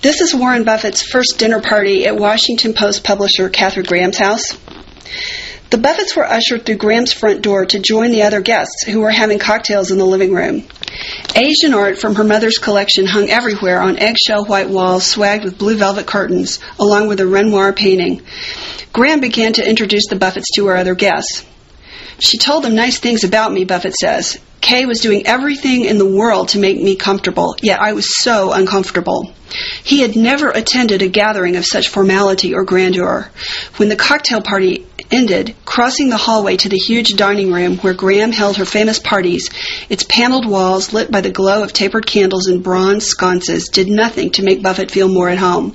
This is Warren Buffett's first dinner party at Washington Post publisher Katharine Graham's house. The Buffetts were ushered through Graham's front door to join the other guests who were having cocktails in the living room. Asian art from her mother's collection hung everywhere on eggshell white walls swagged with blue velvet curtains, along with a Renoir painting. Graham began to introduce the Buffetts to her other guests. She told them nice things about me, Buffett says. Kay was doing everything in the world to make me comfortable, yet I was so uncomfortable. He had never attended a gathering of such formality or grandeur. When the cocktail party ended, crossing the hallway to the huge dining room where Graham held her famous parties, its paneled walls lit by the glow of tapered candles and bronze sconces did nothing to make Buffett feel more at home.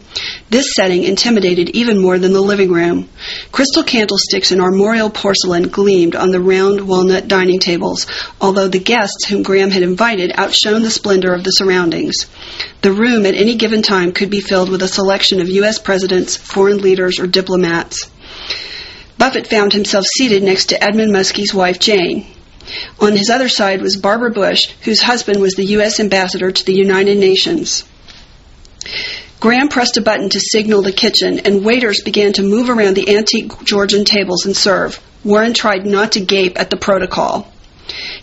This setting intimidated even more than the living room. Crystal candlesticks and armorial porcelain gleamed on the round walnut dining tables, although the guests whom Graham had invited outshone the splendor of the surroundings. The room at any given time could be filled with a selection of U.S. presidents, foreign leaders, or diplomats. Buffett found himself seated next to Edmund Muskie's wife, Jane. On his other side was Barbara Bush, whose husband was the U.S. ambassador to the United Nations. Graham pressed a button to signal the kitchen, and waiters began to move around the antique Georgian tables and serve. Warren tried not to gape at the protocol.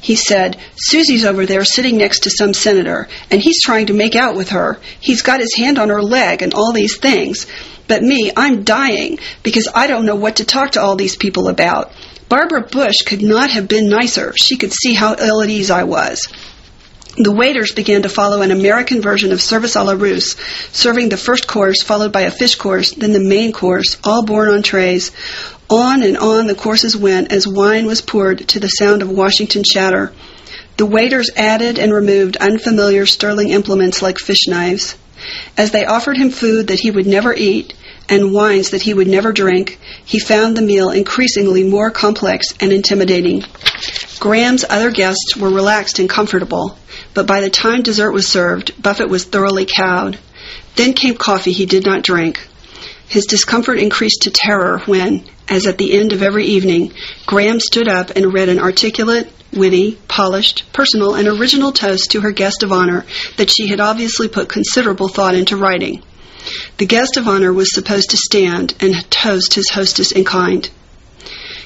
He said, "Susie's over there sitting next to some senator, and he's trying to make out with her. He's got his hand on her leg and all these things. But me, I'm dying, because I don't know what to talk to all these people about. Barbara Bush could not have been nicer. She could see how ill at ease I was." The waiters began to follow an American version of service a la Russe, serving the first course, followed by a fish course, then the main course, all borne on trays. On and on the courses went as wine was poured to the sound of Washington chatter. The waiters added and removed unfamiliar sterling implements like fish knives. As they offered him food that he would never eat and wines that he would never drink, he found the meal increasingly more complex and intimidating. Graham's other guests were relaxed and comfortable, but by the time dessert was served, Buffett was thoroughly cowed. Then came coffee he did not drink. His discomfort increased to terror when, as at the end of every evening, Graham stood up and read an articulate, witty, polished, personal, and original toast to her guest of honor that she had obviously put considerable thought into writing. The guest of honor was supposed to stand and toast his hostess in kind.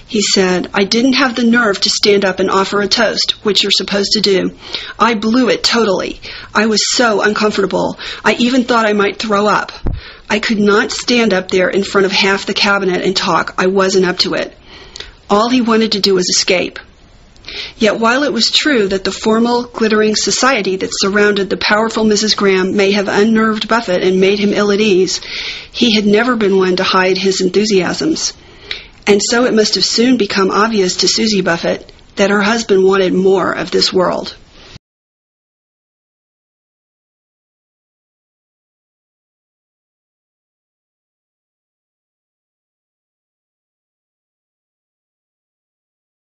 He said, "I didn't have the nerve to stand up and offer a toast, which you're supposed to do. I blew it totally. I was so uncomfortable. I even thought I might throw up. I could not stand up there in front of half the cabinet and talk. I wasn't up to it." All he wanted to do was escape. Yet while it was true that the formal, glittering society that surrounded the powerful Mrs. Graham may have unnerved Buffett and made him ill at ease, he had never been one to hide his enthusiasms. And so it must have soon become obvious to Susie Buffett that her husband wanted more of this world.